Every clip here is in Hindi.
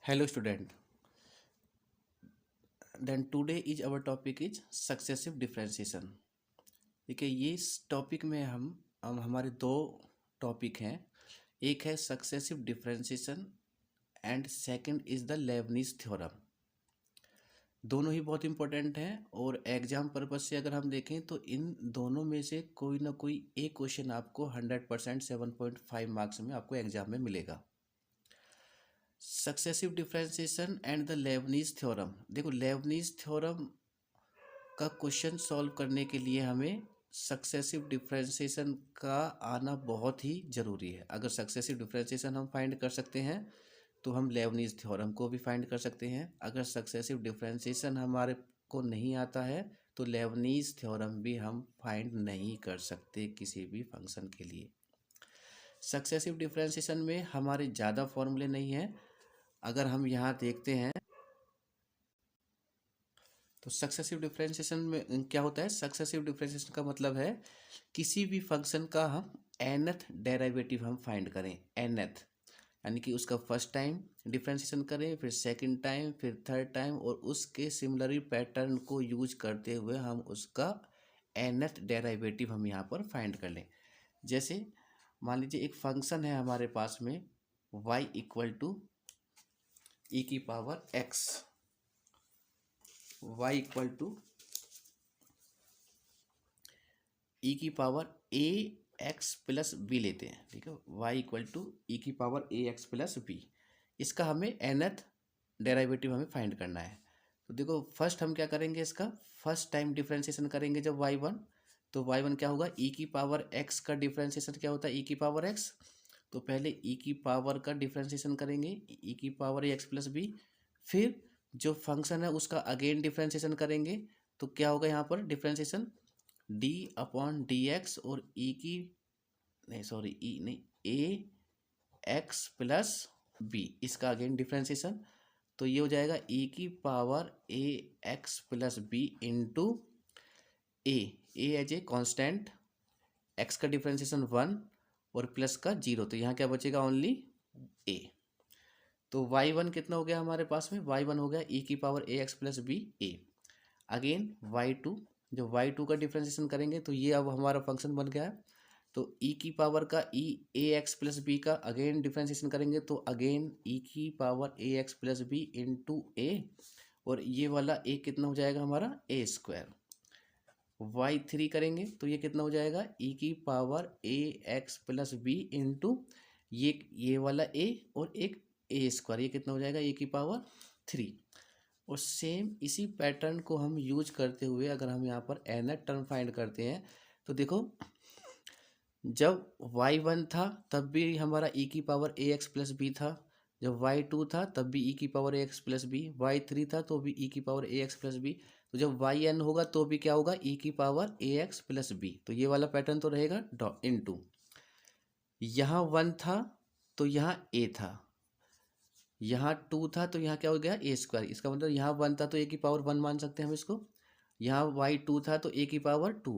Hello student, then today is our topic is successive differentiation। देखिए ये इस टॉपिक में हम हमारे दो टॉपिक हैं। एक है successive differentiation and second is the Lebanese theorem. दोनों ही बहुत इंपॉर्टेंट हैं और एग्जाम पर्पज से अगर हम देखें तो इन दोनों में से कोई ना कोई एक क्वेश्चन आपको 100% 7.5 मार्क्स में आपको एग्जाम में मिलेगा। Successive differentiation and the Lebanese theorem. देखो लेबनीज थ्योरम का क्वेश्चन सॉल्व करने के लिए हमें सक्सेसिव डिफरेंशिएशन का आना बहुत ही ज़रूरी है। अगर सक्सेसिव डिफरेंशिएशन हम फाइंड कर सकते हैं तो हम लेबनीज थ्योरम को भी फाइंड कर सकते हैं। अगर सक्सेसिव डिफरेंशिएशन हमारे को नहीं आता है तो लेबनीज थ्योरम भी हम फाइंड नहीं कर सकते किसी भी फंक्शन के लिए। सक्सेसिव डिफरेंशिएशन में हमारे ज़्यादा फॉर्मूले नहीं हैं। अगर हम यहाँ देखते हैं तो सक्सेसिव डिफरेंशिएशन में क्या होता है? सक्सेसिव डिफरेंशिएशन का मतलब है किसी भी फंक्शन का हम nth डेरिवेटिव हम फाइंड करें। nth यानी कि उसका फर्स्ट टाइम डिफरेंशिएशन करें, फिर सेकंड टाइम, फिर थर्ड टाइम, और उसके सिमिलर पैटर्न को यूज करते हुए हम उसका nth डेरिवेटिव हम यहाँ पर फाइंड कर लें। जैसे मान लीजिए एक फंक्शन है हमारे पास में y इक्वल टू ई की power x, y equal to ई की पावर ए एक्स प्लस बी लेते हैं। ठीक है, y इक्वल टू ई की पावर ए एक्स प्लस बी। इसका हमें nth डेरिवेटिव हमें फाइंड करना है। तो देखो फर्स्ट हम क्या करेंगे, इसका फर्स्ट टाइम डिफरेंशिएशन करेंगे जब y1, तो y1 क्या होगा, ई की पावर x का डिफरेंशिएशन क्या होता है, ई की पावर x। तो पहले ई की पावर का डिफरेंशिएशन करेंगे, ई की पावर ए एक्स प्लस बी। फिर जो फंक्शन है उसका अगेन डिफरेंशिएशन करेंगे, तो क्या होगा यहाँ पर differentiation D upon D X, और ई की नहीं सॉरी ई नहीं ए एक्स प्लस बी, इसका अगेन डिफरेंशिएशन। तो ये हो जाएगा ई की power A x plus B into A as a constant, X का डिफरेंशिएशन 1 और प्लस का 0, तो यहाँ क्या बचेगा ओनली ए। तो y1 कितना हो गया हमारे पास में, y1 हो गया ई की पावर ए एक्स प्लस बी ए। अगेन y2, जब y2 का डिफरेंशिएशन करेंगे तो ये अब हमारा फंक्शन बन गया है। तो ई की पावर का ई ए एक्स प्लस बी का अगेन डिफरेंशिएशन करेंगे, तो अगेन ई की पावर ए एक्स प्लस बी इंटू ए, और ये वाला ए कितना हो जाएगा हमारा ए स्क्वायर। y3 करेंगे तो ये कितना हो जाएगा, ई की पावर ए एक्स प्लस बी इंटू ये वाला ए और एक ए स्क्वायर, ये कितना हो जाएगा ए की पावर 3। और सेम इसी पैटर्न को हम यूज करते हुए अगर हम यहाँ पर nth टर्म फाइंड करते हैं, तो देखो जब y1 था तब भी हमारा ई की पावर ए एक्स प्लस बी था, जब y2 था तब भी ई की पावर ए एक्स प्लस बी, y3 था तो भी ई की पावर ए एक्स प्लस बी, तो जब yn होगा तो भी क्या होगा ई की पावर ए एक्स प्लस बी। तो ये वाला पैटर्न तो रहेगा इनटू, यहाँ 1 था तो यहाँ a था, यहाँ 2 था तो यहाँ क्या हो गया ए स्क्वायर। इसका मतलब यहाँ 1 था तो ए की पावर 1 मान सकते हैं हम इसको, यहाँ y2 था तो ए की पावर 2,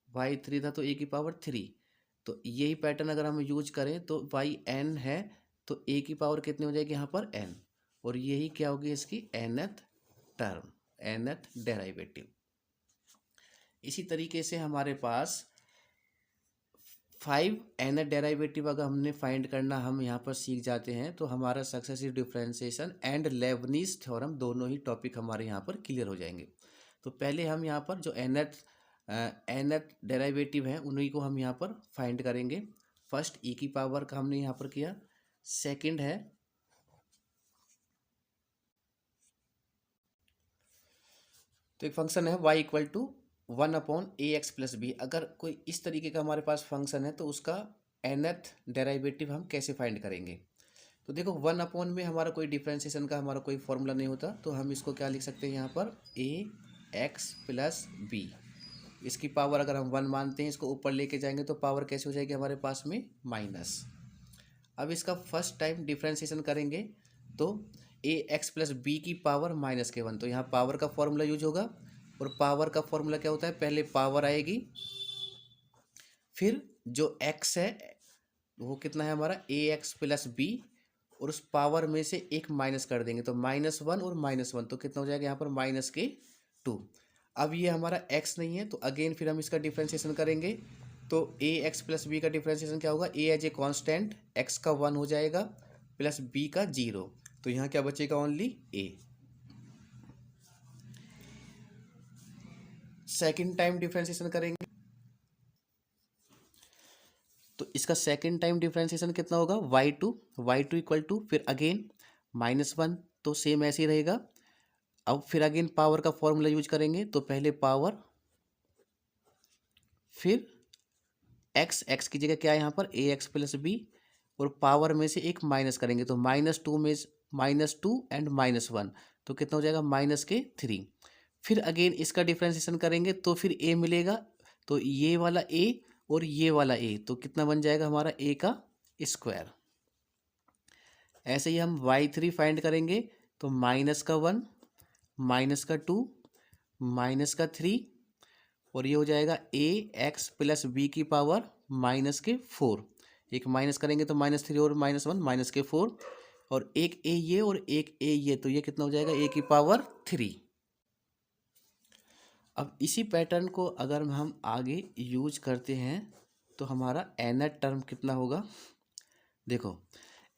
y3 था तो ए की पावर 3। तो यही पैटर्न अगर हम यूज करें तो yn है तो ए की पावर कितनी हो जाएगी यहाँ पर n, और यही क्या होगी इसकी nth टर्म, nth डेरिवेटिव। इसी तरीके से हमारे पास 5 nth डेरिवेटिव अगर हमने फाइंड करना हम यहाँ पर सीख जाते हैं तो हमारा successive differentiation and Lebanese theorem दोनों ही टॉपिक हमारे यहाँ पर क्लियर हो जाएंगे। तो पहले हम यहाँ पर जो nth डेरिवेटिव है उन्हीं को हम यहाँ पर फाइंड करेंगे। फर्स्ट ई की पावर का हमने यहाँ पर किया, सेकंड है तो एक फंक्शन है y equal to 1 upon A x plus B. अगर कोई इस तरीके का हमारे पास फंक्शन है तो उसका nth डेरिवेटिव हम कैसे फाइंड करेंगे। तो देखो 1 अपॉन में हमारा कोई डिफरेंशिएशन का हमारा कोई फॉर्मूला नहीं होता, तो हम इसको क्या लिख सकते हैं यहाँ पर ए एक्स प्लस बी। इसकी पावर अगर हम 1 मानते हैं, इसको ऊपर लेके जाएंगे तो पावर कैसे हो जाएगी हमारे पास में माइनस। अब इसका फर्स्ट टाइम डिफरेंशिएशन करेंगे तो ए एक्स प्लस बी की पावर माइनस के 1, तो यहाँ पावर का फॉर्मूला यूज होगा, और पावर का फॉर्मूला क्या होता है, पहले पावर आएगी फिर जो x है वो कितना है हमारा ए एक्स प्लस बी, और उस पावर में से एक माइनस कर देंगे तो -1 और -1, तो कितना हो जाएगा यहाँ पर -2। अब ये हमारा x नहीं है तो अगेन फिर हम इसका डिफ्रेंशिएशन करेंगे। तो ए एक्स प्लस बी का डिफ्रेंशिएशन क्या होगा, ए एज ए कॉन्स्टेंट, एक्स का 1 हो जाएगा प्लस बी का 0, तो यहाँ क्या बचेगा, ओनली ए। सेकेंड टाइम डिफ्रेंशिएशन करेंगे तो इसका सेकेंड टाइम डिफ्रेंशिएशन कितना होगा, y2 इक्वल टू फिर अगेन -1, तो सेम ऐसे ही रहेगा। अब फिर अगेन पावर का फॉर्मूला यूज करेंगे, तो पहले पावर फिर x की जगह क्या है यहाँ पर ए एक्स प्लस बी, और पावर में से एक माइनस करेंगे तो -2 में -2 एंड -1, तो कितना हो जाएगा -3। फिर अगेन इसका डिफ्रेंशिएशन करेंगे तो फिर a मिलेगा, तो ये वाला a और ये वाला a, तो कितना बन जाएगा हमारा a का स्क्वायर। ऐसे ही हम y3 फाइंड करेंगे तो -1 -2 -3, और ये हो जाएगा ए एक्स प्लस बी की पावर -4, एक माइनस करेंगे तो -3 और -1 -4, और एक ए ये और एक ए ये, तो ये कितना हो जाएगा ए की पावर 3। अब इसी पैटर्न को अगर हम आगे यूज करते हैं तो हमारा nth टर्म कितना होगा, देखो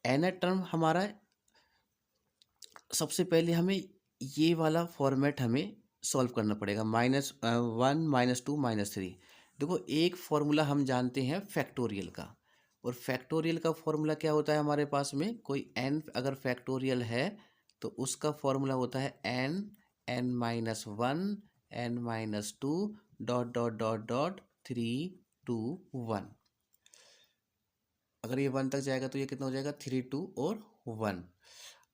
nth टर्म हमारा, सबसे पहले हमें ये वाला फॉर्मेट हमें सॉल्व करना पड़ेगा, -1 -2 -3। देखो एक फॉर्मूला हम जानते हैं फैक्टोरियल का, और फैक्टोरियल का फॉर्मूला क्या होता है हमारे पास में, कोई n अगर फैक्टोरियल है तो उसका फॉर्मूला होता है n-1 n-2 ... 3 2 1। अगर ये 1 तक जाएगा तो ये कितना हो जाएगा 3 2 और 1।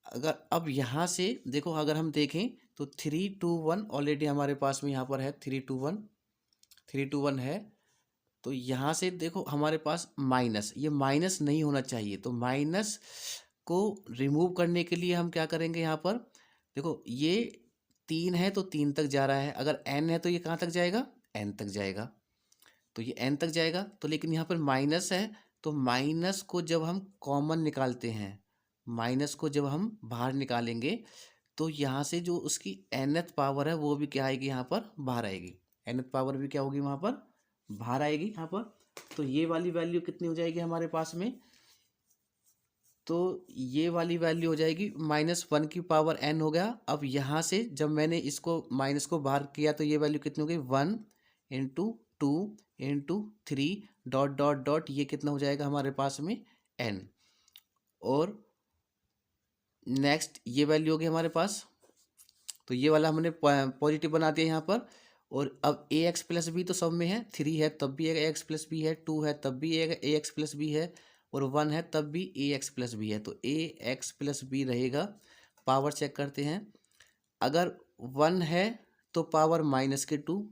अगर अब यहाँ से देखो, अगर हम देखें तो 3 2 1 ऑलरेडी हमारे पास में यहाँ पर है, 3 2 1 है, तो यहाँ से देखो हमारे पास माइनस, ये माइनस नहीं होना चाहिए, तो माइनस को रिमूव करने के लिए हम क्या करेंगे, यहाँ पर देखो ये 3 है तो 3 तक जा रहा है, अगर n है तो ये कहाँ तक जाएगा, n तक जाएगा, तो ये n तक जाएगा, तो लेकिन यहाँ पर माइनस है, तो माइनस को जब हम कॉमन निकालते हैं, माइनस को जब हम बाहर निकालेंगे तो यहाँ से जो उसकी nth पावर है वो भी क्या आएगी, यहाँ पर बाहर आएगी, nth पावर भी क्या होगी वहाँ पर बाहर आएगी यहाँ पर। तो ये वाली वैल्यू कितनी हो जाएगी हमारे पास में, तो ये वाली वैल्यू हो जाएगी -1 की पावर n हो गया। अब यहाँ से जब मैंने इसको माइनस को बाहर किया तो ये वैल्यू कितनी हो गई, 1 × 2 × 3 ... ये कितना हो जाएगा हमारे पास में n, और नेक्स्ट ये वैल्यू होगी हमारे पास, तो ये वाला हमने पॉजिटिव बना दिया यहाँ पर। और अब ए एक्स प्लस बी तो सब में है, 3 है तब भी ए एक्स प्लस बी है, 2 है तब भी ए एक्स प्लस बी है, और 1 है तब भी ए एक्स प्लस बी है, तो ए एक्स प्लस बी रहेगा। पावर चेक करते हैं, अगर 1 है तो पावर -2,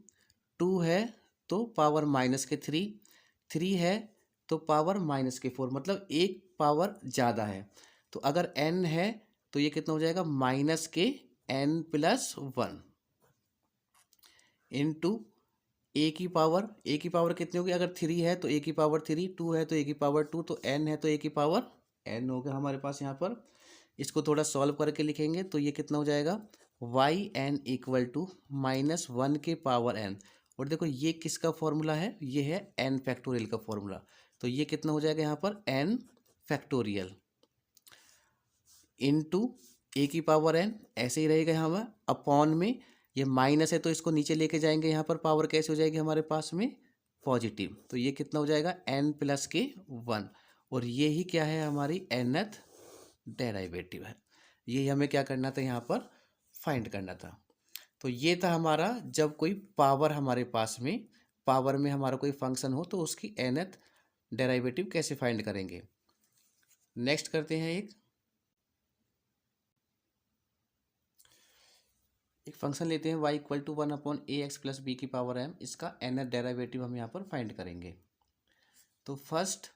2 है तो पावर -3, 3 है तो पावर -4, मतलब एक पावर ज़्यादा है। तो अगर n है तो ये कितना हो जाएगा, -n+1 इंटू ए की पावर कितनी होगी, अगर 3 है तो ए की पावर 3, 2 है तो ए की पावर 2, तो n है तो ए की पावर n हो गया हमारे पास यहाँ पर। इसको थोड़ा सॉल्व करके लिखेंगे तो ये कितना हो जाएगा, yn = -1 के पावर n, और देखो ये किसका फॉर्मूला है, ये है n फैक्टोरियल का फॉर्मूला, तो ये कितना हो जाएगा यहाँ पर n फैक्टोरियल इंटू ए की पावर n, ऐसे ही रहेगा यहाँ पर, अपॉन में ये माइनस है तो इसको नीचे लेके जाएंगे, यहाँ पर पावर कैसे हो जाएगी हमारे पास में पॉजिटिव, तो ये कितना हो जाएगा n+1, और ये ही क्या है हमारी nth डेरिवेटिव है। ये हमें क्या करना था, यहाँ पर फाइंड करना था। तो ये था हमारा, जब कोई पावर हमारे पास में, पावर में हमारा कोई फंक्शन हो तो उसकी nth डेरिवेटिव कैसे फाइंड करेंगे। नेक्स्ट करते हैं, एक फंक्शन लेते हैं y = 1/ax + b की पावर m, इसका nth डेरिवेटिव हम यहाँ पर फाइंड करेंगे। तो फर्स्ट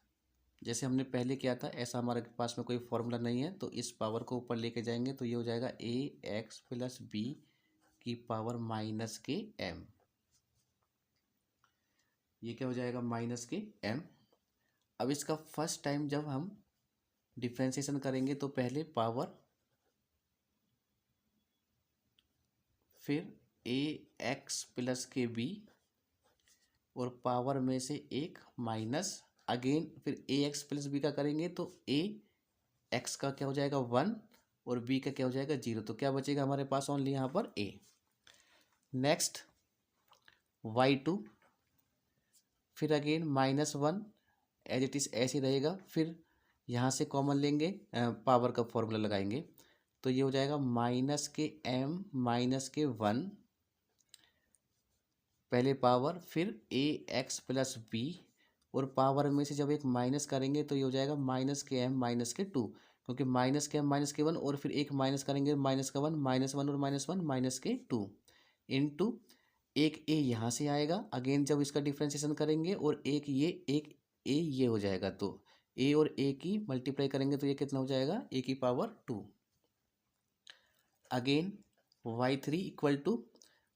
जैसे हमने पहले किया था, ऐसा हमारे पास में कोई फॉर्मूला नहीं है, तो इस पावर को ऊपर लेके जाएंगे तो ये हो जाएगा ax + b की पावर -m, ये क्या हो जाएगा -m। अब इसका फर्स्ट टाइम जब हम डिफ्रेंशिएशन करेंगे तो पहले पावर, फिर ए एक्स प्लस के बी, और पावर में से एक माइनस, अगेन फिर ए एक्स प्लस बी का करेंगे तो ए एक्स का क्या हो जाएगा 1 और बी का क्या हो जाएगा 0। तो क्या बचेगा हमारे पास ओनली यहाँ पर ए। नेक्स्ट y2, फिर अगेन -1 एज इट इज़ ऐसे रहेगा। फिर यहाँ से कॉमन लेंगे, पावर का फॉर्मूला लगाएंगे तो ये हो जाएगा -m-1 पहले पावर, फिर ए एक्स प्लस बी, और पावर में से जब एक माइनस करेंगे तो ये हो जाएगा -m-2, क्योंकि -m-1 और फिर एक माइनस करेंगे -1 और -1 -2 एक ए यहाँ से आएगा। अगेन जब इसका डिफ्रेंशिएशन करेंगे और एक ए ये हो जाएगा, तो ए और ए की मल्टीप्लाई करेंगे तो ये कितना हो जाएगा e⁻²। Again y3 equal to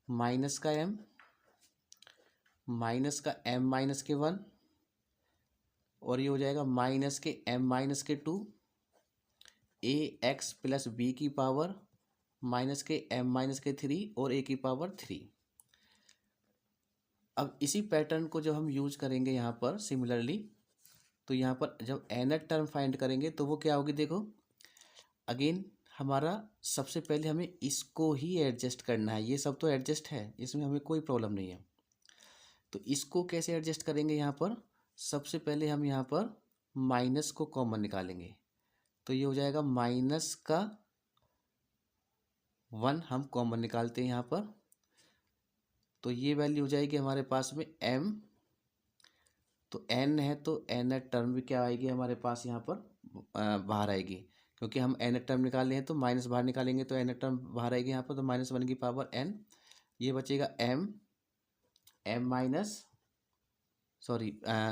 minus का m -1 और ये हो जाएगा -m-2 A x plus B की पावर -m-3 और a⁻3। अब इसी पैटर्न को जब हम यूज करेंगे यहाँ पर सिमिलरली, तो यहाँ पर जब nth टर्म फाइंड करेंगे तो वो क्या होगी, देखो अगेन हमारा सबसे पहले हमें इसको ही एडजस्ट करना है। ये सब तो एडजस्ट है, इसमें हमें कोई प्रॉब्लम नहीं है। तो इसको कैसे एडजस्ट करेंगे, यहाँ पर सबसे पहले हम यहाँ पर माइनस को कॉमन निकालेंगे तो ये हो जाएगा -1 हम कॉमन निकालते हैं यहाँ पर, तो ये वैल्यू हो जाएगी हमारे पास में m, तो n है तो n टर्म भी क्या आएगी हमारे पास यहाँ पर बाहर आएगी, क्योंकि हम n टर्म निकाले हैं तो माइनस बाहर निकालेंगे तो n टर्म बाहर आएगी यहाँ पर, तो -1 की पावर n, ये बचेगा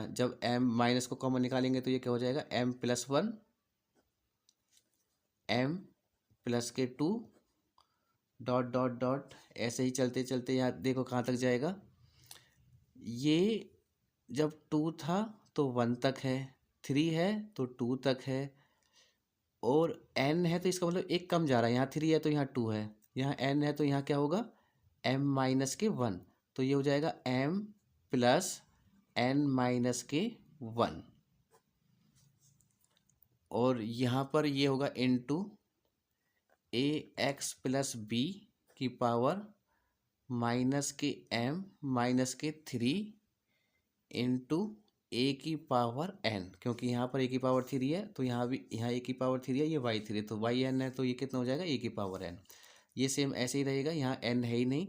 जब m माइनस को कॉमन निकालेंगे तो ये क्या हो जाएगा m+1 m+2 dot dot dot ऐसे ही चलते चलते यहाँ देखो कहाँ तक जाएगा। ये जब 2 था तो 1 तक है, 3 है तो 2 तक है, और n है तो इसका मतलब एक कम जा रहा है, यहाँ 3 है तो यहाँ 2 है, यहाँ n है तो यहाँ क्या होगा m-1, तो ये हो जाएगा m+n-1, और यहाँ पर ये होगा इनटू ए एक्स प्लस बी की पावर -m-3 इंटू a⁻n, क्योंकि यहाँ पर a⁻3 है तो यहाँ भी यहाँ a⁻3 है, ये y3 है तो yn है तो ये कितना हो जाएगा a⁻n। ये सेम ऐसे ही रहेगा, यहाँ n है ही नहीं।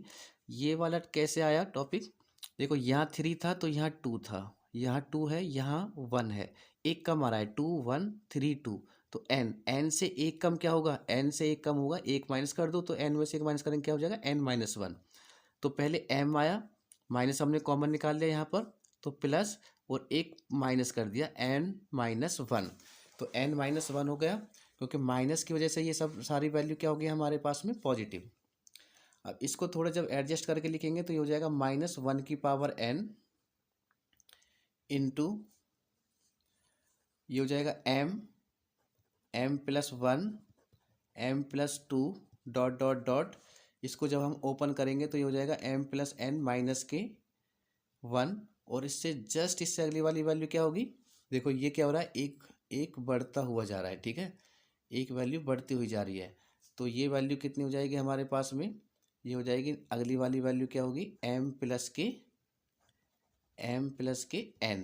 ये वाला कैसे आया टॉपिक, देखो यहाँ 3 था तो यहाँ 2 था, यहाँ 2 है यहाँ 1 है, एक कम आ रहा है 2 1 3 2, तो n से एक कम क्या होगा, n से एक कम होगा, एक माइनस कर दो तो n में से एक माइनस करेंगे क्या हो जाएगा n-1। तो पहले m आया, माइनस हमने कॉमन निकाल लिया यहाँ पर, तो प्लस और एक माइनस कर दिया n-1, तो n-1 हो गया, क्योंकि माइनस की वजह से ये सब सारी वैल्यू क्या हो गई हमारे पास में पॉजिटिव। अब इसको थोड़ा जब एडजस्ट करके लिखेंगे तो ये हो जाएगा -1 की पावर n इंटू ये हो जाएगा m+1 m+2 dot dot dot, इसको जब हम ओपन करेंगे तो ये हो जाएगा m+n-1, और इससे जस्ट इससे अगली वाली वैल्यू क्या होगी, देखो ये क्या हो रहा है, एक बढ़ता हुआ जा रहा है, ठीक है, एक वैल्यू बढ़ती हुई जा रही है, तो ये वैल्यू कितनी हो जाएगी हमारे पास में, ये हो जाएगी अगली वाली वैल्यू क्या होगी m+n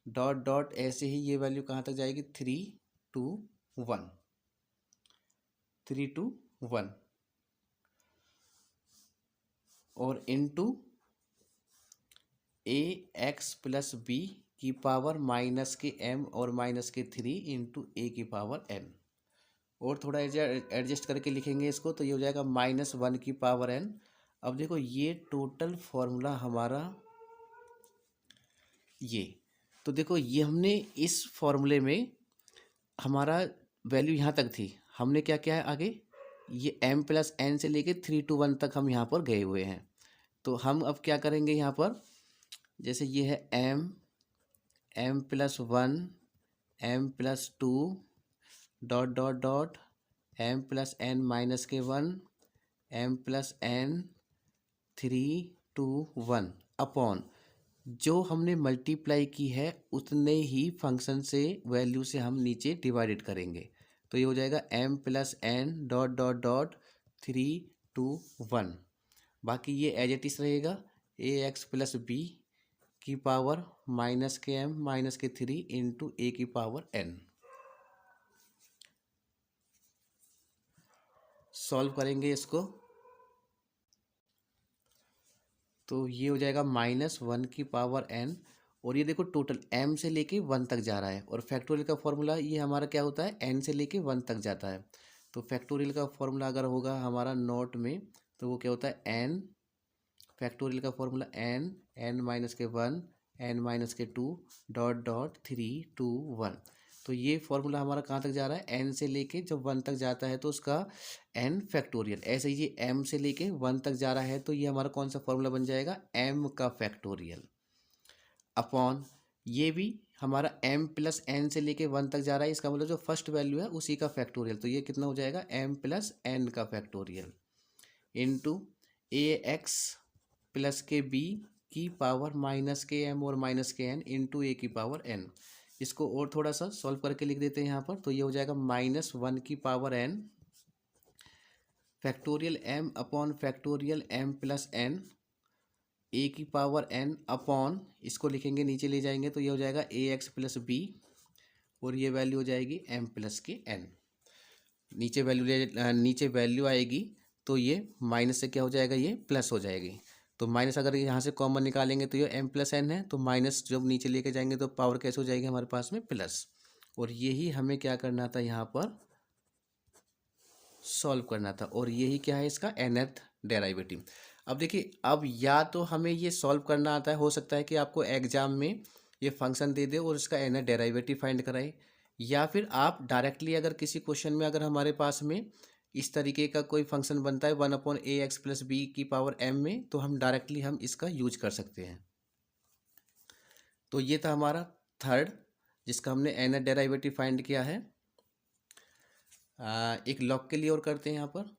डॉट डॉट, ऐसे ही ये वैल्यू कहाँ तक जाएगी 3 2 1 और इनटू ए एक्स प्लस बी की पावर -m और -3 इंटू a⁻n, और थोड़ा एडजस्ट करके लिखेंगे इसको तो ये हो जाएगा -1 की पावर n। अब देखो ये टोटल फॉर्मूला हमारा ये, तो देखो ये हमने इस फॉर्मूले में हमारा वैल्यू यहाँ तक थी, हमने क्या किया है आगे, ये m+n से लेके 3 to 1 तक हम यहाँ पर गए हुए हैं। तो हम अब क्या करेंगे यहाँ पर, जैसे ये है m+1 m+2 dot dot dot m plus n minus k one m plus n 3 2 1 upon जो हमने मल्टीप्लाई की है उतने ही फंक्शन से वैल्यू से हम नीचे डिवाइडेड करेंगे। तो ये हो जाएगा M plus N dot dot dot 3 2 1। बाकी ये एज इट इज रहेगा ए एक्स प्लस बी की पावर माइनस के एम माइनस के 3 इंटू ए की पावर एन। सॉल्व करेंगे इसको तो ये हो जाएगा -1 की पावर n। और ये देखो टोटल m से लेके 1 तक जा रहा है और फैक्टोरियल का फॉर्मूला ये हमारा क्या होता है n से लेके 1 तक जाता है। तो फैक्टोरियल का फॉर्मूला अगर होगा हमारा नोट में तो वो क्या होता है n फैक्टोरियल का फॉर्मूला n माइनस के 1 n माइनस के 2 डॉट डॉट 3 2 1। तो ये फॉर्मूला हमारा कहाँ तक जा रहा है n से लेके जब 1 तक जाता है तो उसका n फैक्टोरियल। ऐसे ही ये m से लेके 1 तक जा रहा है तो ये हमारा कौन सा फॉर्मूला बन जाएगा m का फैक्टोरियल अपॉन ये भी हमारा m प्लस n से लेके 1 तक जा रहा है। इसका मतलब जो फर्स्ट वैल्यू है उसी का फैक्टोरियल। तो ये कितना हो जाएगा m प्लस n का फैक्टोरियल इंटू ए एक्स प्लस के बी की पावर माइनस के एम और माइनस के एन इंटू ए की पावर एन। इसको और थोड़ा सा सॉल्व करके लिख देते हैं यहाँ पर। तो ये हो जाएगा -1 की power N factorial M upon factorial M plus N A की पावर एन अपॉन इसको लिखेंगे नीचे ले जाएंगे तो ये हो जाएगा ए एक्स प्लस बी और ये वैल्यू हो जाएगी एम प्लस के एन। नीचे वैल्यू आएगी तो ये माइनस से क्या हो जाएगा ये प्लस हो जाएगी। तो माइनस अगर यहाँ से कॉमन निकालेंगे तो ये एम प्लस एन है तो माइनस जब नीचे लेके जाएंगे तो पावर कैसे हो जाएगी हमारे पास में प्लस। और यही हमें क्या करना था यहाँ पर सॉल्व करना था और यही क्या है इसका nth डेरिवेटिव। अब देखिए अब या तो हमें ये सॉल्व करना आता है, हो सकता है कि आपको एग्जाम में ये फंक्शन दे दे और इसका nth डेरिवेटिव फाइंड कराए, या फिर आप डायरेक्टली अगर किसी क्वेश्चन में अगर हमारे पास में इस तरीके का कोई फंक्शन बनता है 1/ax प्लस बी की पावर m में तो हम डायरेक्टली हम इसका यूज कर सकते हैं। तो ये था हमारा थर्ड जिसका हमने nth डेरिवेटिव फाइंड किया है। एक लॉग के लिए और करते हैं यहाँ पर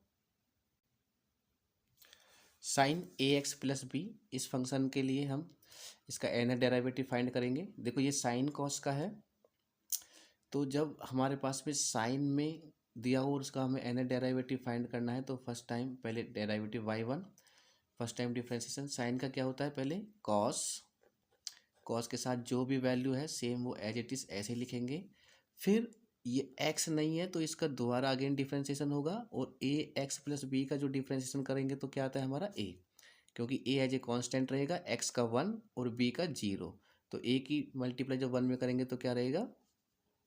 साइन ए एक्स प्लस बी। इस फंक्शन के लिए हम इसका nth डेरिवेटिव फाइंड करेंगे। देखो ये साइन कॉस का है तो जब हमारे पास में साइन में दिया हो और उसका हमें nth डेरिवेटिव फाइंड करना है तो फर्स्ट टाइम पहले derivative y1 first time differentiation. Sine का क्या होता है पहले कॉस, कॉस के साथ जो भी वैल्यू है सेम वो एज इट इज ऐसे लिखेंगे। फिर ये x नहीं है तो इसका दोबारा अगेन डिफ्रेंसिएशन होगा और ए एक्स प्लस बी का जो डिफ्रेंसिएशन करेंगे तो क्या आता है हमारा a, क्योंकि a एज ए कांस्टेंट रहेगा x का 1 और b का 0। तो a की मल्टीप्लाई जब 1 में करेंगे तो क्या रहेगा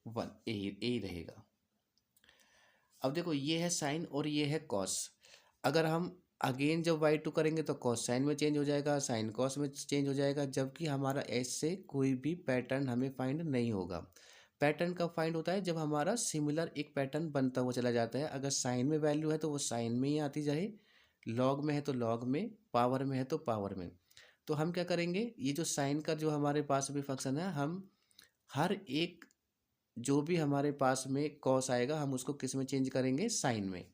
1 a रहेगा। अब देखो ये है साइन और ये है कॉस। अगर हम अगेन जब y2 करेंगे तो कॉस साइन में चेंज हो जाएगा, साइन कॉस में चेंज हो जाएगा, जबकि हमारा ऐसे कोई भी पैटर्न हमें फाइंड नहीं होगा। पैटर्न कब फाइंड होता है जब हमारा सिमिलर एक पैटर्न बनता हुआ चला जाता है। अगर साइन में वैल्यू है तो वो साइन में ही आती जाए, लॉग में है तो लॉग में, पावर में है तो पावर में। तो हम क्या करेंगे ये जो साइन का जो हमारे पास भी फंक्शन है हम हर एक जो भी हमारे पास में कॉस आएगा हम उसको किस में चेंज करेंगे साइन में।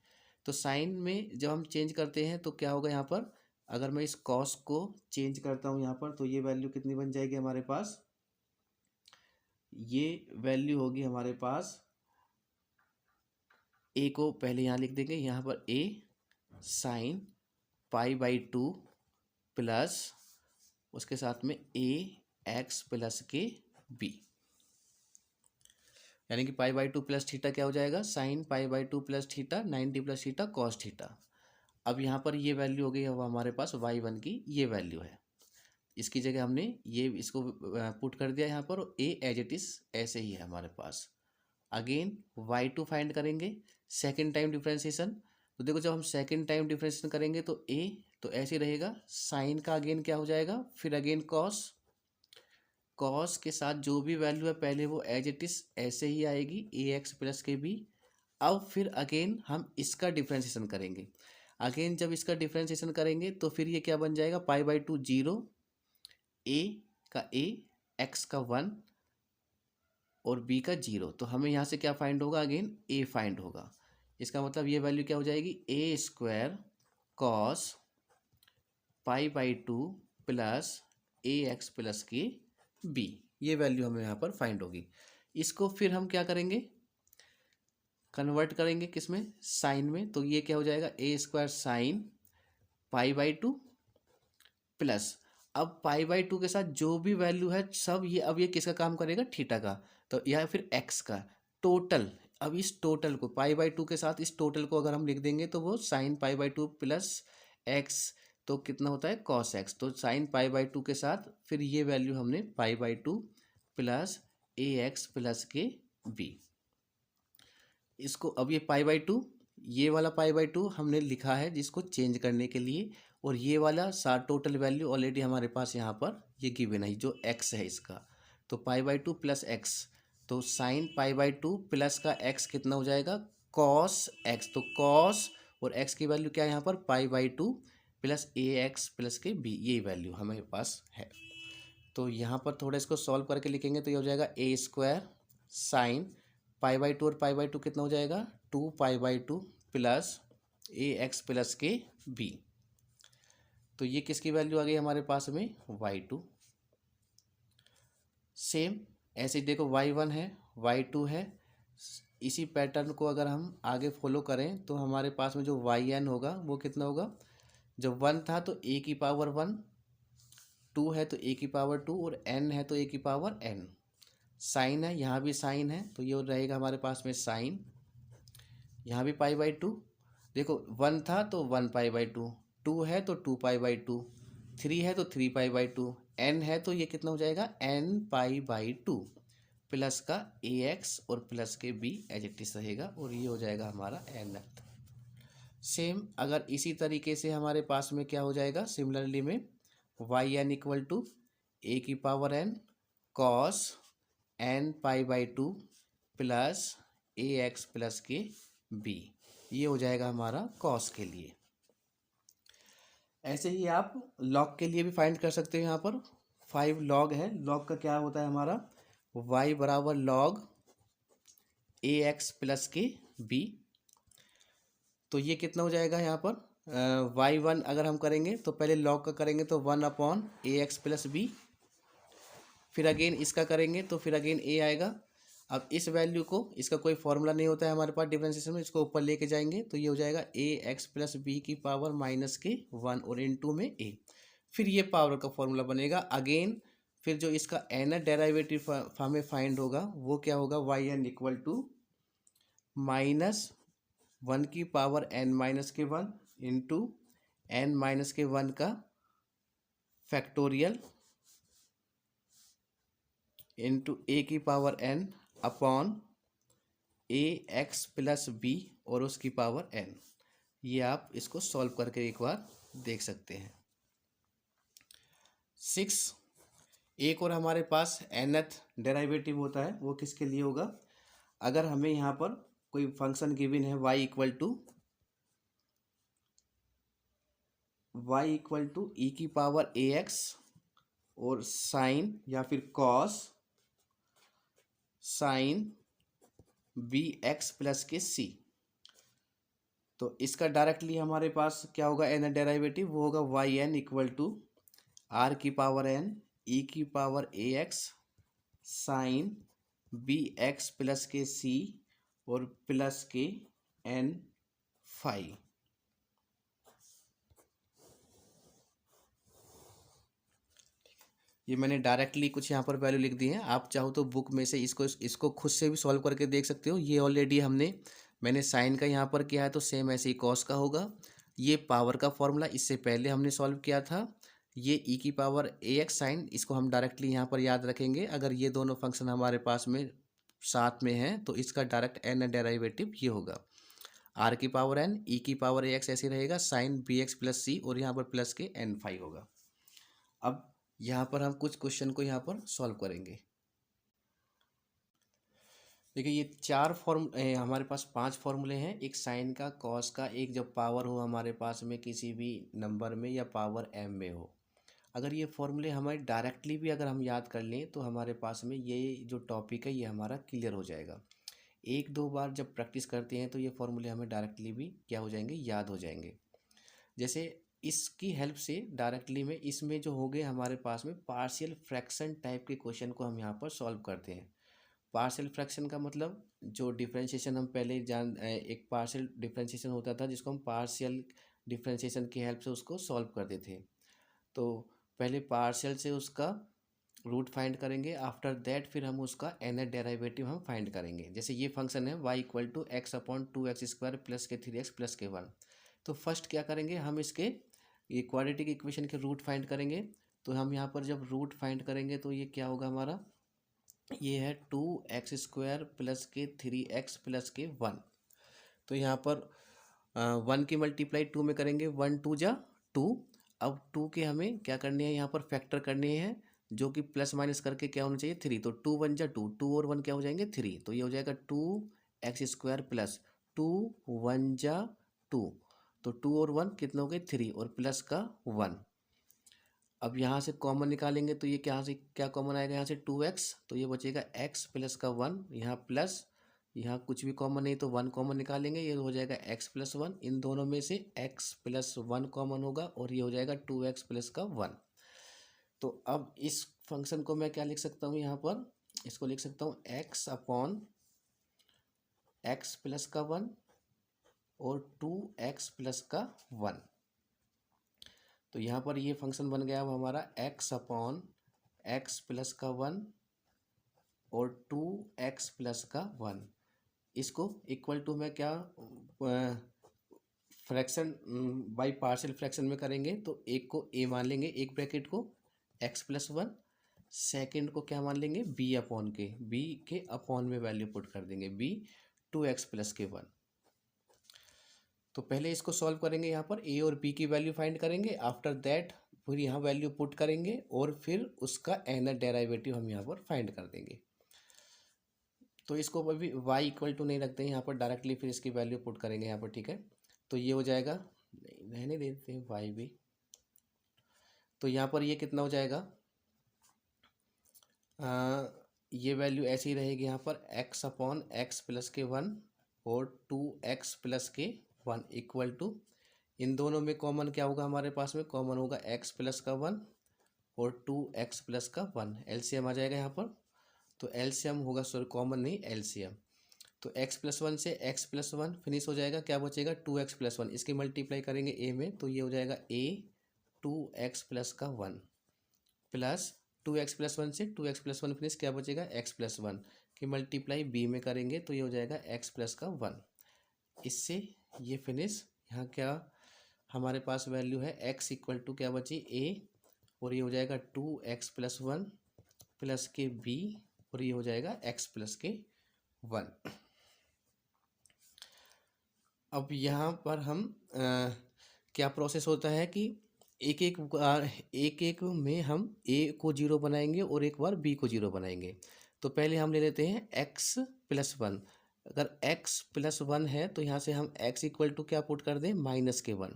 तो साइन में जब हम चेंज करते हैं तो क्या होगा यहाँ पर अगर मैं इस कॉस को चेंज करता हूँ यहाँ पर तो ये वैल्यू कितनी बन जाएगी हमारे पास, ये वैल्यू होगी हमारे पास a को पहले यहाँ लिख देंगे यहाँ पर a साइन π/2 प्लस उसके साथ में a x प्लस के b, यानी कि π/2 प्लस थीटा क्या हो जाएगा sine π/2 plus theta 90 plus theta cos theta. अब यहाँ पर ये वैल्यू हो गई अब हमारे पास y1 की ये वैल्यू है, इसकी जगह हमने ये इसको पुट कर दिया यहाँ पर a एज इट इज ऐसे ही है हमारे पास। अगेन y2 फाइंड करेंगे सेकेंड टाइम डिफ्रेंसिएशन। तो देखो जब हम सेकेंड टाइम डिफ्रेंसिएशन करेंगे तो a तो ऐसे रहेगा, साइन का अगेन क्या हो जाएगा फिर अगेन कॉस, कॉस के साथ जो भी वैल्यू है पहले वो एज इट इज ऐसे ही आएगी ए एक्स प्लस के बी। अब फिर अगेन हम इसका डिफ्रेंसिएशन करेंगे, अगेन जब इसका डिफ्रेंसिएशन करेंगे तो फिर ये क्या बन जाएगा π/2 0, ए का a एक्स का 1 और बी का 0, तो हमें यहाँ से क्या फाइंड होगा, अगेन ए फाइंड होगा। इसका मतलब ये वैल्यू क्या हो जाएगी, a square cos pi by 2 plus a x plus k b, ये वैल्यू हमें यहाँ पर फाइंड होगी। इसको फिर हम क्या करेंगे, कन्वर्ट करेंगे किस में, साइन में। तो ये क्या हो जाएगा, a square sine pi by 2 plus, अब पाई बाई 2 के साथ जो भी वैल्यू है सब ये, अब ये किसका काम करेगा, थीटा का, तो या फिर एक्स का टोटल। अब इस टोटल को पाई बाई 2 के साथ इस टोटल को अगर हम लिख देंगे तो वो sign pi by 2 plus x, तो कितना होता है कॉस एक्स। तो साइन पाई बाई 2 के साथ फिर ये वैल्यू हमने पाई by 2 plus a x plus k B. इसको अब ये पाई बाई 2, ये वाला पाई बाई 2 हमने लिखा है जिसको चेंज करने के लिए, और ये वाला सारा टोटल वैल्यू ऑलरेडी हमारे पास यहाँ पर ये गिवन है जो एक्स है इसका। तो पाई बाई 2 प्लस एक्स, तो साइन पाई बाई 2 प्लस का एक्स कितना हो जाएगा, कॉस एक्स। तो कॉस और एक्स की वैल्यू क्या है यहाँ पर, पाई by 2 plus a x plus k b, ये वैल्यू हमारे पास है। तो यहाँ पर थोड़ा इसको सॉल्व करके लिखेंगे तो ये हो जाएगा a square sine pi by 2 और पाई बाई 2 कितना हो जाएगा, 2 पाई by 2 plus a x plus k B. तो ये किसकी वैल्यू आ गई हमारे पास में, y2। सेम ऐसे ही देखो y1 है, y2 है। इसी पैटर्न को अगर हम आगे फॉलो करें तो हमारे पास में जो yn होगा वो कितना होगा, जब 1 था तो a की पावर 1, 2 है तो a की पावर 2 और n है तो a की पावर n। साइन है, यहाँ भी साइन है तो ये रहेगा हमारे पास में साइन, यहाँ भी पाई बाई 2। देखो 1 था तो 1 पाई बाई 2, 2 है तो 2 पाई बाई 2, 3 है तो 3 पाई बाई 2, n है तो ये कितना हो जाएगा, n पाई बाई 2 प्लस का ए एक्स और plus k B as it is रहेगा, और ये हो जाएगा हमारा n। सेम अगर इसी तरीके से हमारे पास में क्या हो जाएगा, सिमिलरली में वाई एन इक्वल टू ए की power n cos n pi by 2 plus a x plus k b, ये हो जाएगा हमारा कॉस के लिए। ऐसे ही आप लॉग के लिए भी फाइंड कर सकते हो। यहाँ पर 5 लॉग है, लॉग का क्या होता है हमारा, y बराबर लॉग ए एक्स प्लस के बी। तो ये कितना हो जाएगा यहाँ पर, y1 अगर हम करेंगे तो पहले लॉग का करेंगे तो 1 upon A x plus B, फिर अगेन इसका करेंगे तो फिर अगेन ए आएगा। अब इस वैल्यू को, इसका कोई फॉर्मूला नहीं होता है हमारे पास डिफरेंशिएशन में, इसको ऊपर लेके जाएंगे तो ये हो जाएगा ए एक्स प्लस बी की पावर माइनस के 1 और इनटू में ए, फिर ये पावर का फॉर्मूला बनेगा अगेन। फिर जो इसका nth डेरिवेटिव हमें फाइंड होगा वो क्या होगा, Y N equal to minus 1 की पावर n माइनस के 1 इंटू n माइनस के 1 का फैक्टोरियल इंटू ए की power n upon A x plus B और उसकी पावर n। ये आप इसको सॉल्व करके एक बार देख सकते हैं। 6 एक और हमारे पास nth डेरिवेटिव होता है, वो किसके लिए होगा, अगर हमें यहाँ पर कोई फंक्शन गिवन है y इक्वल टू ई की पावर ए एक्स और साइन या फिर cos sine B x plus के सी, तो इसका डायरेक्टली हमारे पास क्या होगा एन डेरिवेटिव, वो होगा Y N equal to r की पावर एन ई की पावर ए x sine B x plus के सी और प्लस के एन फाई। ये मैंने डायरेक्टली कुछ यहाँ पर वैल्यू लिख दी है, आप चाहो तो बुक में से इसको खुद से भी सॉल्व करके देख सकते हो। ये ऑलरेडी मैंने साइन का यहाँ पर किया है तो सेम ऐसे ही कॉस का होगा। ये पावर का फॉर्मूला इससे पहले हमने सॉल्व किया था, ये ई की पावर ए एक्स साइन, इसको हम डायरेक्टली यहाँ पर याद रखेंगे। अगर ये दोनों फंक्शन हमारे पास में साथ में हैं तो इसका डायरेक्ट एन डेरिवेटिव ये होगा आर की पावर एन ई की पावर ए एक्स ऐसे रहेगा साइन बी एक्स प्लस सी और यहाँ पर प्लस के एन फाई होगा। अब यहाँ पर हम कुछ क्वेश्चन को यहाँ पर सॉल्व करेंगे। देखिए ये 4 हमारे पास 5 फॉर्मूले हैं, एक साइन का, कॉस का, एक जब पावर हो हमारे पास में किसी भी नंबर में या पावर m में हो। अगर ये फॉर्मूले हमारे डायरेक्टली भी अगर हम याद कर लें तो हमारे पास में ये जो टॉपिक है ये हमारा क्लियर हो जाएगा। एक दो बार जब प्रैक्टिस करते हैं तो ये फॉर्मूले हमें डायरेक्टली भी क्या हो जाएंगे, याद हो जाएंगे। जैसे इसकी हेल्प से डायरेक्टली में इसमें जो हो गए हमारे पास में पार्शियल फ्रैक्शन टाइप के क्वेश्चन को हम यहाँ पर सॉल्व करते हैं। पार्शियल फ्रैक्शन का मतलब जो डिफरेंशिएशन हम पहले एक पार्शियल डिफरेंशिएशन होता था जिसको हम पार्शियल डिफरेंशिएशन की हेल्प से उसको सॉल्व करते थे। तो पहले पार्शियल से उसका रूट फाइंड करेंगे, आफ्टर दैट फिर हम उसका nth डेरिवेटिव हम फाइंड करेंगे। जैसे ये फंक्शन है y equal to X upon 2x² plus के 3x प्लस के 1। तो फर्स्ट क्या करेंगे, हम इसके ये क्वाड्रेटिक इक्वेशन के रूट फाइंड करेंगे। तो हम यहाँ पर जब रूट फाइंड करेंगे तो ये क्या होगा हमारा, ये है 2x² प्लस के 3x प्लस के 1। तो यहाँ पर 1 की मल्टीप्लाई 2 में करेंगे, 1 2 जा 2। अब 2 के हमें क्या करने हैं, यहाँ पर फैक्टर करने हैं जो कि प्लस माइनस करके क्या होना चाहिए 3। तो 2 1 जा 2, 2 और 1 क्या हो जाएंगे 3। तो ये हो जाएगा 2x² प्लस 2 1 जा 2। तो 2 और 1 कितना हो गए 3 और प्लस का 1। अब यहाँ से कॉमन निकालेंगे तो ये क्या से क्या कॉमन आएगा, यहाँ से 2x। तो ये बचेगा x प्लस का 1, यहाँ प्लस, यहाँ कुछ भी कॉमन नहीं तो 1 कॉमन निकालेंगे, ये हो जाएगा x प्लस 1। इन दोनों में से x प्लस 1 कॉमन होगा और ये हो जाएगा 2x प्लस का 1। तो अब इस फंक्शन को मैं क्या लिख सकता हूँ, यहाँ पर इसको लिख सकता हूँ x अपॉन x प्लस का 1 और 2x प्लस का 1। तो यहाँ पर ये फंक्शन बन गया अब हमारा x अपॉन x प्लस का 1 और 2x प्लस का 1। इसको इक्वल टू में क्या फ्रैक्शन बाय पार्शियल फ्रैक्शन में करेंगे। तो एक को a मान लेंगे, एक ब्रैकेट को x प्लस 1, सेकेंड को क्या मान लेंगे b अपॉन के, b के अपॉन में वैल्यू पुट कर देंगे b 2x प्लस के 1। तो पहले इसको सॉल्व करेंगे, यहाँ पर a और b की वैल्यू फाइंड करेंगे, आफ्टर दैट फिर यहाँ वैल्यू पुट करेंगे और फिर उसका nth डेरिवेटिव हम यहाँ पर फाइंड कर देंगे। तो इसको अभी y इक्वल टू नहीं रखते हैं यहाँ पर, डायरेक्टली फिर इसकी वैल्यू पुट करेंगे यहाँ पर, ठीक है। तो ये हो जाएगा, रहने देते हैं y भी। तो यहाँ पर ये कितना हो जाएगा, ये वैल्यू ऐसे ही रहेगी यहाँ पर x अपॉन एक्स प्लस के 1 और 2x प्लस के 1 इक्वल टू, इन दोनों में कॉमन क्या होगा हमारे पास में, कॉमन होगा x प्लस का 1 और 2x प्लस का 1। एलसीएम आ जाएगा यहाँ पर। तो एलसीएम होगा, सॉरी कॉमन नहीं एलसीएम। तो x प्लस 1 से x प्लस 1 फिनिश हो जाएगा, क्या बचेगा 2x प्लस 1। इसकी मल्टीप्लाई करेंगे a में तो ये हो जाएगा a 2x प्लस का 1 प्लस 2x प्लस 1 से 2x प्लस 1 फिनिश, क्या बचेगा x प्लस 1 की मल्टीप्लाई b में करेंगे तो ये हो जाएगा x प्लस का 1। इससे ये फिनिश, यहाँ क्या हमारे पास वैल्यू है x इक्वल टू क्या बची a और ये हो जाएगा 2x प्लस 1 प्लस के b और ये हो जाएगा x प्लस के 1। अब यहाँ पर हम क्या प्रोसेस होता है कि एक एक में हम a को 0 बनाएंगे और एक बार b को 0 बनाएंगे। तो पहले हम ले लेते हैं x प्लस 1। अगर x प्लस 1 है तो यहाँ से हम x इक्वल टू क्या पुट कर दें माइनस के 1।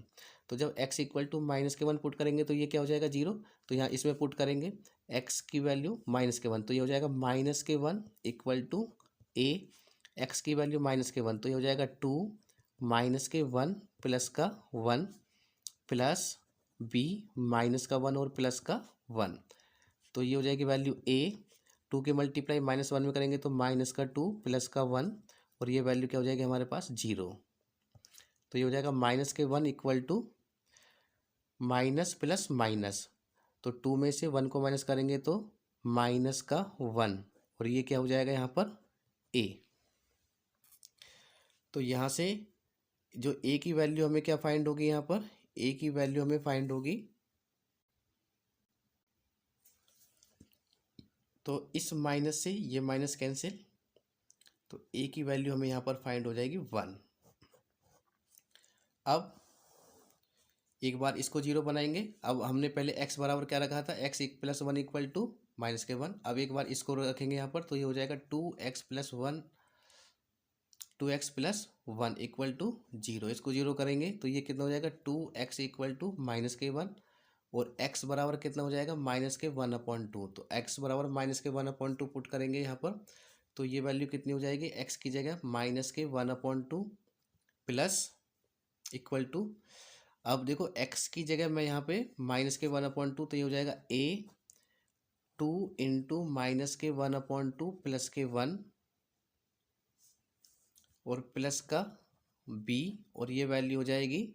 तो जब x इक्वल टू माइनस के 1 पुट करेंगे तो ये क्या हो जाएगा 0। तो यहाँ इसमें पुट करेंगे x की वैल्यू माइनस के 1, तो ये हो जाएगा माइनस के 1 इक्वल टू a, x की वैल्यू माइनस के 1 तो ये हो जाएगा 2 माइनस के 1 प्लस का 1 प्लस b माइनस का 1 और प्लस का 1। तो ये हो जाएगी वैल्यू a, 2 के मल्टीप्लाई माइनस 1 में करेंगे तो माइनस का 2 प्लस का 1 और ये वैल्यू क्या हो जाएगी हमारे पास 0। तो ये हो जाएगा माइनस के 1 equal to minus plus minus, तो 2 में से 1 को माइनस करेंगे तो माइनस का 1 और ये क्या हो जाएगा यहाँ पर a। तो यहाँ से जो a की वैल्यू हमें क्या फाइंड होगी, यहाँ पर a की वैल्यू हमें फाइंड होगी, तो इस माइनस से ये माइनस कैंसिल, तो a की वैल्यू हमें यहाँ पर फाइंड हो जाएगी 1। अब एक बार इसको 0 बनाएंगे। अब हमने पहले x बराबर क्या रखा था, x plus 1 equal to minus के 1। अब एक बार इसको रखेंगे यहाँ पर तो ये हो जाएगा 2x plus 1, 2x plus 1 equal to 0। इसको 0 करेंगे तो ये कितना हो जाएगा 2x इक्वल टू माइनस के 1 और x बराबर कितना हो जाएगा माइनस के 1/2। तो x बराबर माइनस के 1/2 पुट करेंगे यहाँ पर, तो ये वैल्यू कितनी हो जाएगी, x की जगह माइनस के 1/2 प्लस इक्वल टू, अब देखो x की जगह मैं यहाँ पे माइनस के 1/2, तो ये हो जाएगा a 2 इंटू माइनस के 1/2 प्लस के 1 और प्लस का b, और ये वैल्यू हो जाएगी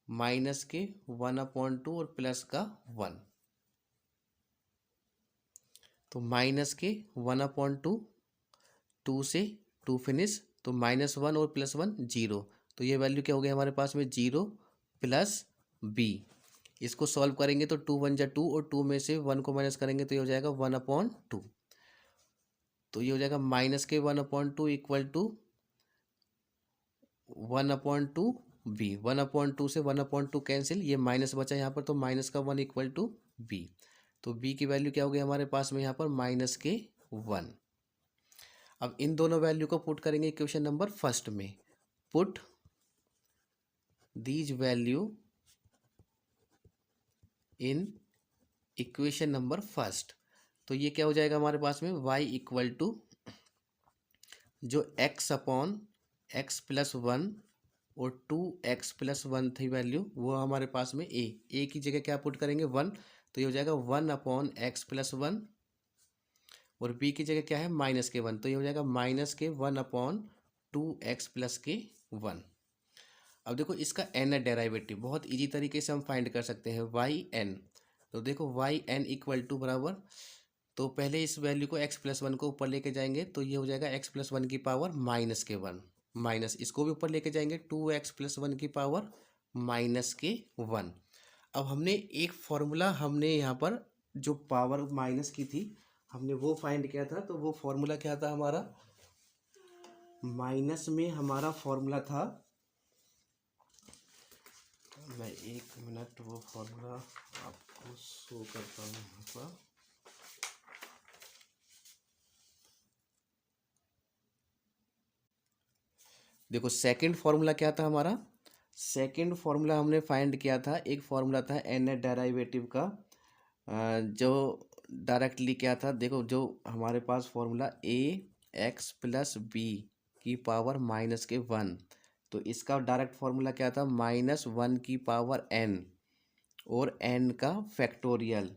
माइनस के 1/2 और प्लस का 1। तो माइनस के 1/2, 2 से 2 फिनिश, तो -1 और +1 0। तो ये वैल्यू क्या हो गया हमारे पास में 0 प्लस b। इसको सॉल्व करेंगे तो 2 1 जा 2 और 2 में से 1 को माइनस करेंगे तो ये हो जाएगा 1/2। तो ये हो जाएगा माइनस के 1/2 इक्वल टू 1/2 b। 1/2 से 1/2 कैंसिल, ये माइनस बचा यहाँ पर, तो माइनस का 1 इक्वल टू b। तो b की वैल्यू क्या हो गई हमारे पास में यहाँ पर माइनस के 1। अब इन दोनों वैल्यू को पुट करेंगे इक्वेशन नंबर फर्स्ट में। Put these value in equation number first. तो ये क्या हो जाएगा हमारे पास में y इक्वल टू जो x अपॉन x प्लस 1 और 2x प्लस 1 थी वैल्यू, वो हमारे पास में a की जगह क्या पुट करेंगे 1, तो ये हो जाएगा 1/x प्लस 1 और b की जगह क्या है माइनस के 1, तो ये हो जाएगा माइनस के 1/2x प्लस के 1। अब देखो इसका n डेरिवेटिव बहुत इजी तरीके से हम फाइंड कर सकते हैं yn। तो देखो yn इक्वल टू बराबर, तो पहले इस वैल्यू को x प्लस 1 को ऊपर लेके जाएंगे तो ये हो जाएगा x प्लस 1 की पावर माइनस के 1, माइनस इसको भी ऊपर लेके जाएंगे 2x प्लस 1 की पावर माइनस के 1। अब हमने एक फॉर्मूला हमने यहाँ पर जो पावर माइनस की थी हमने वो फाइंड किया था, तो वो फॉर्मूला क्या था हमारा, माइनस में हमारा फॉर्मूला था, मैं 1 मिनट वो फॉर्मूला आपको शो करता हूँ यहाँ पर। देखो सेकंड फॉर्मूला क्या था हमारा, सेकंड फॉर्मूला हमने फाइंड किया था, एक फॉर्मूला था एन डेरिवेटिव का, जो डायरेक्टली क्या था, देखो जो हमारे पास फॉर्मूला ax प्लस बी की पावर माइनस के 1, तो इसका डायरेक्ट फॉर्मूला क्या था -1 की पावर n और n का फैक्टोरियल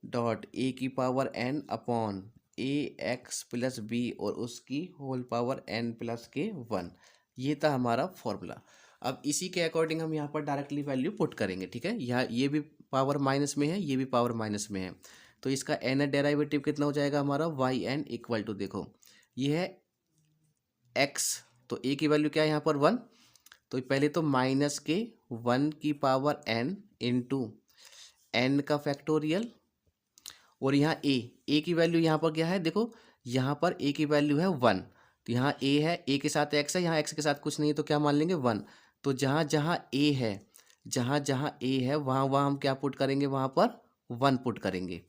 डॉट a की power n upon ax plus B और उसकी होल पावर n प्लस के 1। ये था हमारा फॉर्मूला। अब इसी के अकॉर्डिंग हम यहाँ पर डायरेक्टली वैल्यू पुट करेंगे, ठीक है। यहाँ ये भी पावर माइनस में है, ये भी पावर माइनस में है, तो इसका n डेरिवेटिव कितना हो जाएगा हमारा yn इक्वल टू, देखो ये है x, तो a की वैल्यू क्या है यहाँ पर 1, तो पहले तो माइनस के 1 की पावर n इंटू n का फैक्टोरियल, और यहाँ a की वैल्यू यहाँ पर क्या है, देखो यहाँ पर a की वैल्यू है 1, तो यहाँ a है, a के साथ x है, यहाँ x के साथ कुछ नहीं है तो क्या मान लेंगे 1। तो जहाँ जहाँ a है, जहाँ जहाँ a है वहाँ वहाँ हम क्या पुट करेंगे, वहाँ पर 1 पुट करेंगे।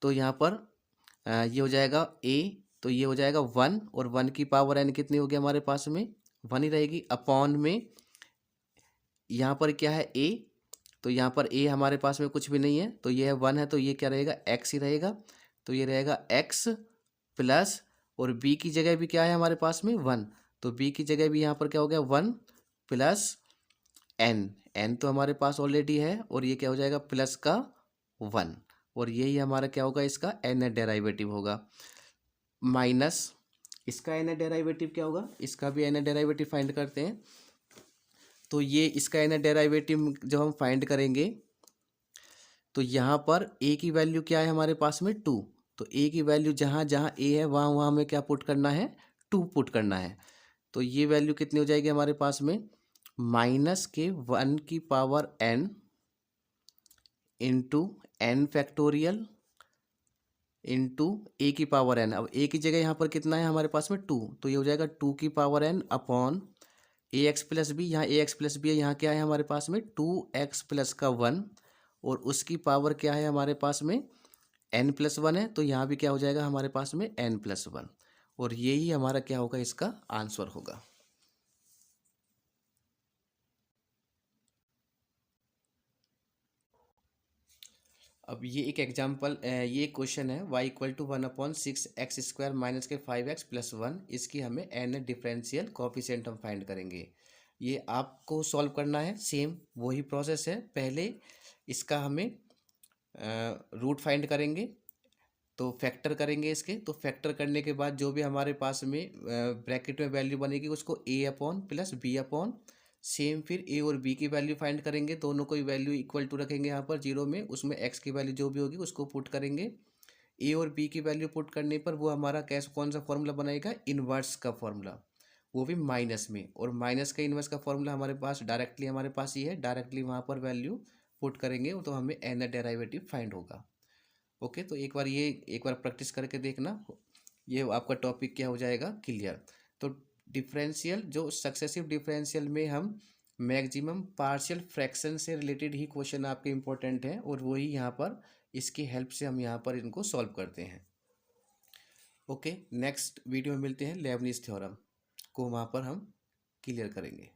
तो यहाँ पर ये हो जाएगा a, तो ये हो जाएगा 1 और 1 की पावर n कितनी होगी हमारे पास में 1 ही रहेगी, अपॉन में यहाँ पर क्या है a, तो यहाँ पर a हमारे पास में कुछ भी नहीं है, तो ये है 1 है, तो ये क्या रहेगा x ही रहेगा, तो ये रहेगा x प्लस, और b की जगह भी क्या है हमारे पास में 1, तो b की जगह भी यहाँ पर क्या हो गया 1 प्लस n तो हमारे पास ऑलरेडी है, और ये क्या हो जाएगा प्लस का 1, और यही हमारा क्या होगा इसका n डेरिवेटिव होगा, माइनस इसका n डेरिवेटिव क्या होगा, इसका भी n डेरिवेटिव फाइंड करते हैं। तो ये इसका n डेरिवेटिव जब हम फाइंड करेंगे तो यहाँ पर a की वैल्यू क्या है हमारे पास में 2, तो a की वैल्यू जहाँ जहाँ a है वहाँ वहाँ हमें क्या पुट करना है 2 पुट करना है, तो ये वैल्यू कितनी हो जाएगी हमारे पास में माइनस के 1 की power n into n factorial into a की पावर n। अब a की जगह यहाँ पर कितना है हमारे पास में 2, तो ये हो जाएगा 2 की power n upon ax plus B, यहाँ ax प्लस बी है, यहाँ क्या है हमारे पास में 2x प्लस का 1 और उसकी पावर क्या है हमारे पास में n प्लस 1 है, तो यहाँ भी क्या हो जाएगा हमारे पास में n प्लस 1, और यही हमारा क्या होगा इसका आंसर होगा। अब ये एक एग्जांपल, ये क्वेश्चन है y equal to 1/6 x² minus के 5x+1। इसकी हमें n डिफरेंशियल कोफिशिएंट हम फाइंड करेंगे। ये आपको सॉल्व करना है, सेम वही प्रोसेस है। पहले इसका हमें रूट फाइंड करेंगे, तो फैक्टर करेंगे इसके। तो फैक्टर करने के बाद जो भी हमारे पास में ब्रैकेट में वैल्यू बनेगी उसको a upon plus b upon same, फिर a और b की वैल्यू फाइंड करेंगे। दोनों को वैल्यू इक्वल टू रखेंगे यहाँ पर 0 में, उसमें x की वैल्यू जो भी होगी उसको पुट करेंगे। a और b की वैल्यू पुट करने पर वो हमारा कैसे कौन सा फॉर्मूला बनाएगा, इन्वर्स का फॉर्मूला, वो भी माइनस में। और माइनस का इन्वर्स का फॉर्मूला हमारे पास डायरेक्टली हमारे पास ये है, डायरेक्टली वहाँ पर वैल्यू पुट करेंगे तो हमें n डेरिवेटिव फाइंड होगा। ओके, तो एक बार प्रैक्टिस करके देखना, ये आपका टॉपिक क्या हो जाएगा, क्लियर। तो डिफरेंशियल, जो सक्सेसिव डिफरेंशियल में हम मैक्सिमम पार्शियल फ्रैक्शन से रिलेटेड ही क्वेश्चन आपके इंपॉर्टेंट हैं, और वही यहाँ पर इसकी हेल्प से हम यहाँ पर इनको सॉल्व करते हैं। ओके, नेक्स्ट वीडियो में मिलते हैं, लेबनिज थ्योरम को वहाँ पर हम क्लियर करेंगे।